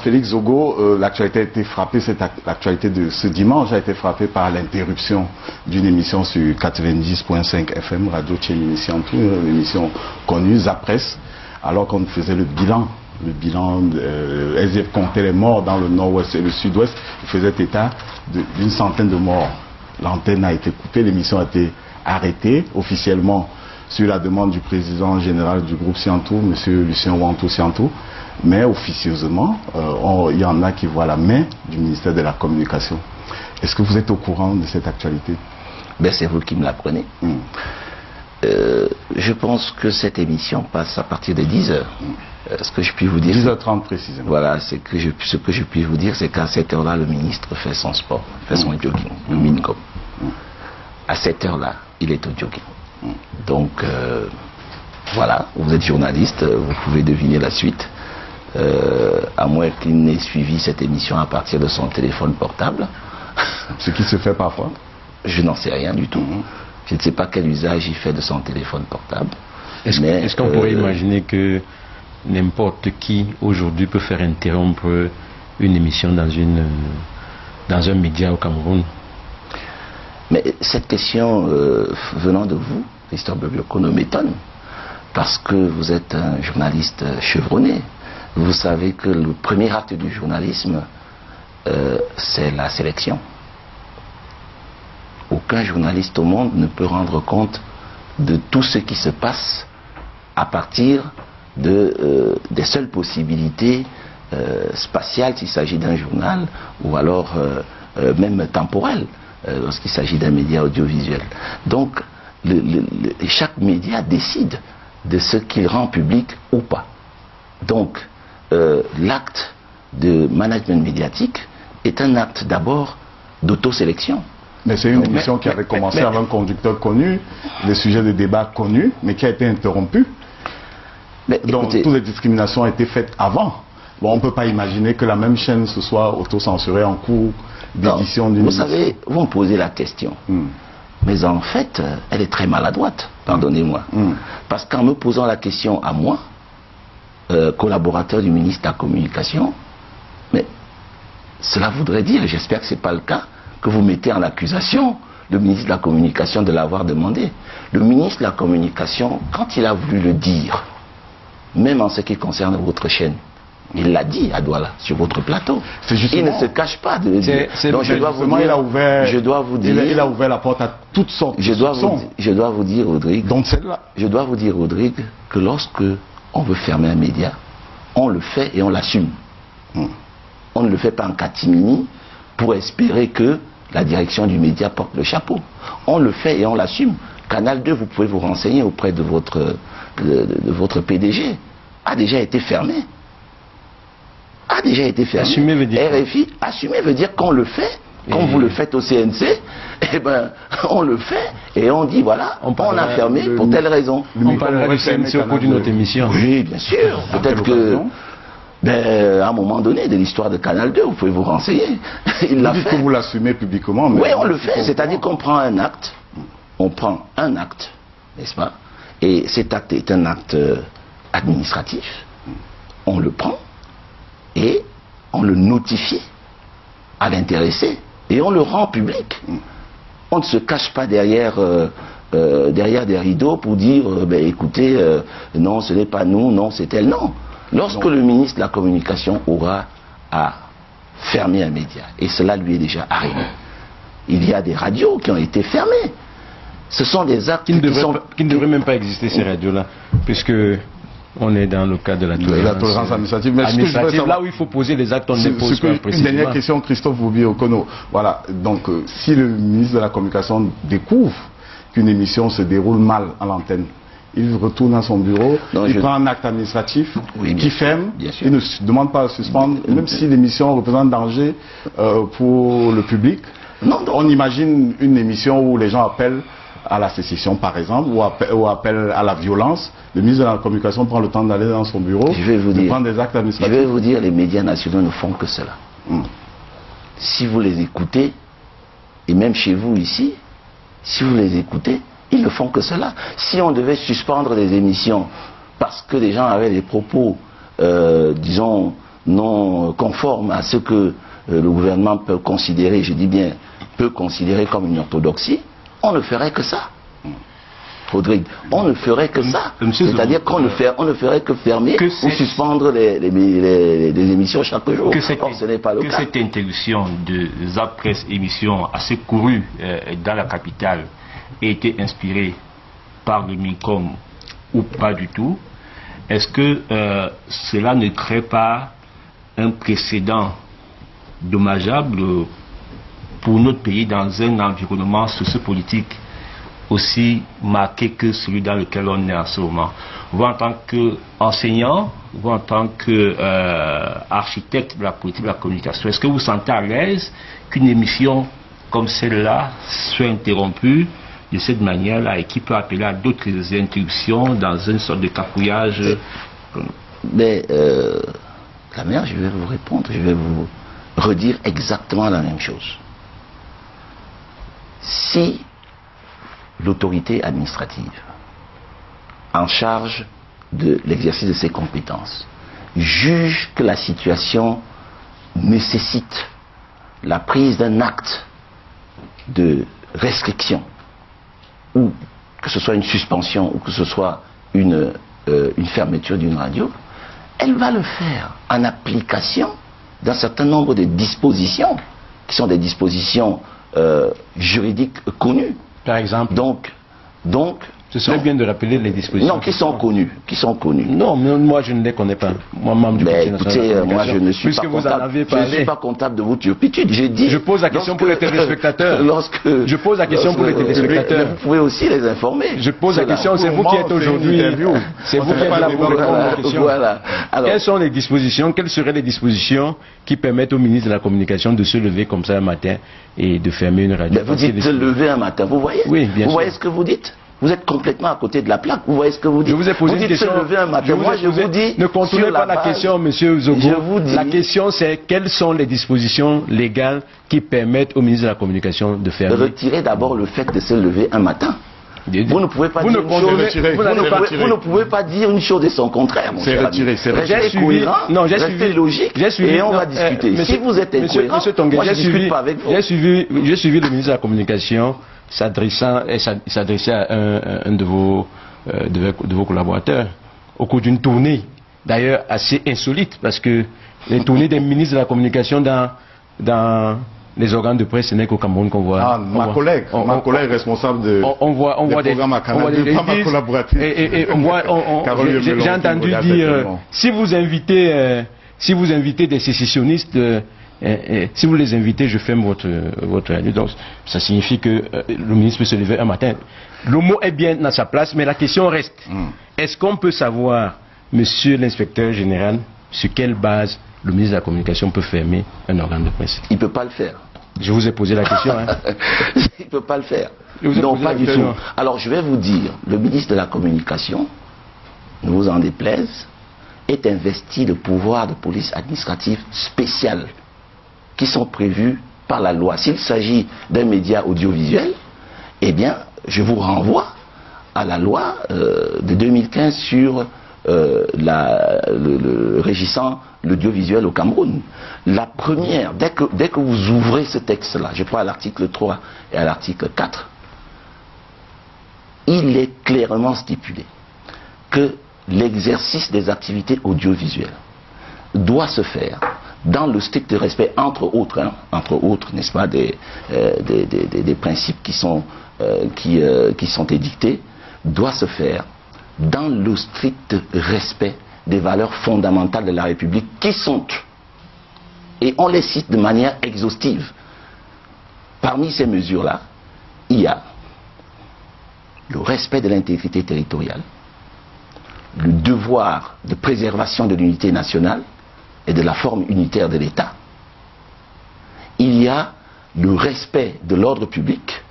Félix Zogo, l'actualité a été frappée, l'actualité de ce dimanche a été frappée par l'interruption d'une émission sur 90.5 FM, Radio Tchémini Siantou, une émission connue, Zapresse, alors qu'on faisait le bilan, elles comptaient les morts dans le nord-ouest et le sud-ouest, ils faisaient état d'une centaine de morts. L'antenne a été coupée, l'émission a été arrêtée officiellement sur la demande du président général du groupe Siantou, M. Lucien Wantou Siantou. Mais officieusement, il y en a qui voient la main du ministère de la Communication. Est-ce que vous êtes au courant de cette actualité? Ben, c'est vous qui me l'apprenez. Je pense que cette émission passe à partir de 10h. Ce que je puis vous dire... 10h30 précisément. Voilà, ce que je puis vous dire, c'est qu'à cette heure-là, le ministre fait son sport, fait son jogging, le MINCOM. À cette heure-là, il est au jogging. Donc, voilà, vous êtes journaliste, vous pouvez deviner la suite. À moins qu'il n'ait suivi cette émission à partir de son téléphone portable. Ce qui se fait parfois? Je n'en sais rien du tout. Je ne sais pas quel usage il fait de son téléphone portable. Est-ce qu'on pourrait imaginer que n'importe qui aujourd'hui peut faire interrompre une émission dans un média au Cameroun? Mais cette question venant de vous, Christophe Bebiokono, m'étonne. Parce que vous êtes un journaliste chevronné. Vous savez que le premier acte du journalisme, c'est la sélection. Aucun journaliste au monde ne peut rendre compte de tout ce qui se passe à partir des seules possibilités spatiales s'il s'agit d'un journal, ou alors même temporelles lorsqu'il s'agit d'un média audiovisuel. Donc, chaque média décide de ce qu'il rend public ou pas. Donc, l'acte de management médiatique est un acte d'abord d'autosélection. Mais c'est une émission qui avait commencé avec un conducteur connu, des sujets de débat connus, mais qui a été interrompue. Donc écoutez, toutes les discriminations ont été faites avant. Bon, on ne peut pas imaginer que la même chaîne se soit auto-censurée en cours d'édition d'une émission. Vous savez, vous me posez la question. Mais en fait, elle est très maladroite, pardonnez-moi. Parce qu'en me posant la question à moi, collaborateur du ministre de la Communication, mais cela voudrait dire, et j'espère que ce n'est pas le cas, que vous mettez en accusation le ministre de la Communication de l'avoir demandé. Le ministre de la Communication, quand il a voulu le dire, même en ce qui concerne votre chaîne, il l'a dit à Douala, sur votre plateau. Il ne se cache pas de le dire. Donc je dois vous dire, il a ouvert la porte à toutes sortes de je dois vous dire, Rodrigue, donc celle-là. Je dois vous dire, Rodrigue, que lorsque on veut fermer un média, on le fait et on l'assume. On ne le fait pas en catimini pour espérer que la direction du média porte le chapeau. On le fait et on l'assume. Canal 2, vous pouvez vous renseigner auprès de votre PDG, a déjà été fermé. A déjà été fermé. Assumer veut dire RFI, assumer veut dire qu'on le fait, comme vous le faites au CNC, eh ben, on le fait et on dit voilà, on a fermé pour telle raison. On parlera du CNC au cours d'une autre émission. Oui, bien sûr. Peut-être que, à un moment donné de l'histoire de Canal 2, vous pouvez vous renseigner. Il l'a fait. Que vous l'assumez publiquement. Mais oui, on le fait. C'est-à-dire qu'on prend un acte, n'est-ce pas? Et cet acte est un acte administratif. On le prend et on le notifie à l'intéressé et on le rend public. On ne se cache pas derrière des rideaux pour dire écoutez, non, ce n'est pas nous, non, c'est elle. Non. Lorsque le ministre de la Communication aura à fermer un média, et cela lui est déjà arrivé, il y a des radios qui ont été fermées. Ce sont des actes qui ne devraient même pas exister, ces radios-là, puisque on est dans le cadre de la tolérance administrative. Mais là où il faut poser les actes, on ne pose pas précisément. Une dernière question, Christophe Bobiokono. Voilà, donc si le ministre de la Communication découvre qu'une émission se déroule mal à l'antenne, il retourne à son bureau, il prend un acte administratif qui ferme, il ne demande pas à suspendre, même si l'émission représente danger pour le public. On imagine une émission où les gens appellent à la sécession par exemple, ou appellent à la violence. Le ministre de la Communication prend le temps d'aller dans son bureau, de prendre des actes administratifs. Je vais vous dire, les médias nationaux ne font que cela. Si vous les écoutez, et même chez vous ici, si vous les écoutez, ils ne font que cela. Si on devait suspendre des émissions parce que des gens avaient des propos, disons, non conformes à ce que le gouvernement peut considérer, je dis bien, peut considérer comme une orthodoxie, on ne ferait que ça. Rodrigue, on ne ferait que ça. C'est-à-dire qu'on ne ferait que fermer ou suspendre les émissions chaque jour. Or, ce n'est pas le cas. Que cette interruption de ZAP Presse émission assez courue dans la capitale ait été inspirée par le MINCOM ou pas du tout, est-ce que cela ne crée pas un précédent dommageable pour notre pays dans un environnement sociopolitique aussi marqué que celui dans lequel on est en ce moment? Vous, en tant qu'enseignant, vous, en tant qu'architecte de la politique de la communication, est-ce que vous sentez à l'aise qu'une émission comme celle-là soit interrompue de cette manière-là et qui peut appeler à d'autres interruptions dans une sorte de cafouillage? Mais, la mère, je vais vous répondre, je vais vous redire exactement la même chose. Si l'autorité administrative en charge de l'exercice de ses compétences juge que la situation nécessite la prise d'un acte de restriction, ou que ce soit une suspension ou que ce soit une fermeture d'une radio, elle va le faire en application d'un certain nombre de dispositions qui sont des dispositions juridiques connues. Par exemple. Donc, ce serait bien de rappeler les dispositions. Non, qui sont connues. Non, mais moi je ne les connais pas. Moi, membre du Conseil national de la communication. Moi je ne suis pas comptable. Je ne suis pas comptable de vos turpitudes. Je pose la question pour les téléspectateurs. Je pose la question pour les téléspectateurs. Vous pouvez aussi les informer. Je pose la question, c'est vous qui êtes aujourd'hui. C'est vous qui êtes là pour répondre aux questions. Voilà. Alors, quelles sont les dispositions, quelles seraient les dispositions qui permettent au ministre de la Communication de se lever comme ça un matin et de fermer une radio? Vous dites se lever un matin, vous voyez? Oui, bien sûr. Vous voyez ce que vous dites? Vous êtes complètement à côté de la plaque. Vous voyez ce que vous dites? Je vous ai posé une question. Se lever un matin. Moi, je vous dis. Ne contournez pas la question, monsieur Zogo. Je vous dis. La question, c'est quelles sont les dispositions légales qui permettent au ministre de la Communication de faire. Retirer d'abord le fait de se lever un matin. Vous ne pouvez pas dire une chose. Vous ne pouvez pas dire une chose et son contraire. C'est retiré. Restez cohérent. Non, restez logique. Et on va discuter. Si vous êtes incohérent, moi je ne discute pas avec vous. J'ai suivi le ministre de la Communication s'adresser à un de vos collaborateurs au cours d'une tournée, d'ailleurs assez insolite, parce que les tournées des ministres de la Communication dans les organes de presse, ce n'est qu'au Cameroun qu'on voit. Ah, ma collègue responsable de des programmes à Canal 2, pas ma collaboratrice. J'ai entendu dire, si vous invitez des sécessionnistes, si vous les invitez, je ferme votre radio. Donc, ça signifie que le ministre peut se lever un matin. Le mot est bien dans sa place, mais la question reste. Est-ce qu'on peut savoir, monsieur l'inspecteur général, sur quelle base le ministre de la Communication peut fermer un organe de presse? Il ne peut pas le faire. Je vous ai posé la question. Hein. Il ne peut pas le faire. Non, pas du tout. Alors, je vais vous dire, le ministre de la Communication, ne vous en déplaise, est investi de pouvoirs de police administrative spéciales qui sont prévus par la loi. S'il s'agit d'un média audiovisuel, eh bien, je vous renvoie à la loi de 2015 sur régissant l'audiovisuel au Cameroun. La première, dès que vous ouvrez ce texte-là, je crois à l'article 3 et à l'article 4, il est clairement stipulé que l'exercice des activités audiovisuelles doit se faire dans le strict respect, entre autres, n'est-ce pas, des principes qui sont édictés, doit se faire dans le strict respect des valeurs fondamentales de la République qui sont, et on les cite de manière exhaustive. Parmi ces mesures-là, il y a le respect de l'intégrité territoriale, le devoir de préservation de l'unité nationale et de la forme unitaire de l'État. Il y a le respect de l'ordre public,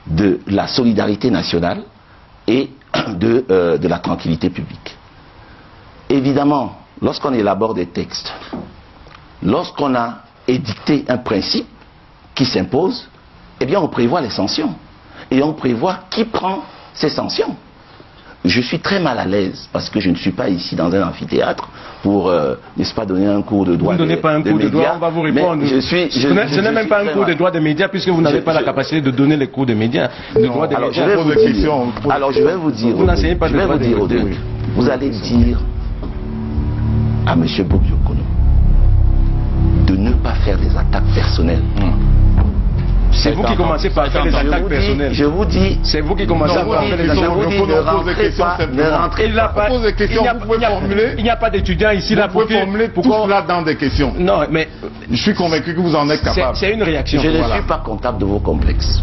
de la solidarité nationale et de la tranquillité publique. Évidemment, lorsqu'on élabore des textes, lorsqu'on a édicté un principe qui s'impose, eh bien on prévoit les sanctions. Et on prévoit qui prend ces sanctions. je suis très mal à l'aise parce que je ne suis pas ici dans un amphithéâtre pour, n'est-ce pas, donner un cours de droit. Vous ne donnez pas un cours de droit, on va vous répondre. Ce n'est même pas un cours de droit des médias puisque vous n'avez pas la capacité de donner les cours des médias. Alors je vais vous dire. Vous n'enseignez pas de droit des médias. Vous allez dire à M. Bobio Kono de ne pas faire des attaques personnelles. C'est vous qui commencez par faire des attaques personnelles. Je vous dis, c'est vous qui commencez par faire des attaques personnelles. Il n'y a pas d'étudiants ici là. Vous pouvez formuler tout cela dans des questions. Non, mais je suis convaincu que vous en êtes capable. C'est une réaction. Je ne suis pas comptable de vos complexes.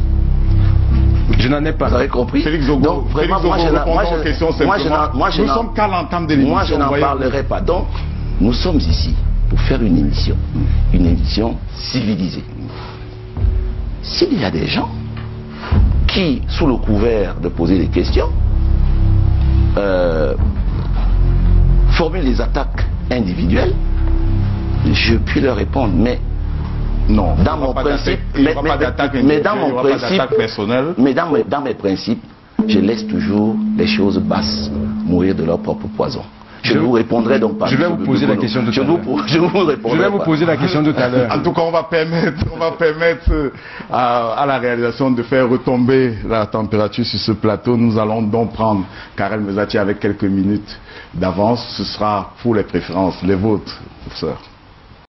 Je n'en ai pas. Vous avez compris? Félix Zogo, donc vraiment, moi nous sommes qu'à l'entame de l'émission. Moi je n'en parlerai pas. Donc nous sommes ici pour faire une émission civilisée. S'il y a des gens qui, sous le couvert de poser des questions, formulent des attaques individuelles, je puis leur répondre, mais non, dans mon principe, dans mes principes, je laisse toujours les choses basses mourir de leur propre poison. Je ne vous répondrai donc pas. Je vais vous poser la question tout à l'heure. Je vais vous poser la question tout à l'heure. En tout cas, on va permettre à la réalisation de faire retomber la température sur ce plateau. Nous allons donc prendre Karel Mesati avec quelques minutes d'avance. Ce sera pour les préférences, les vôtres, professeur.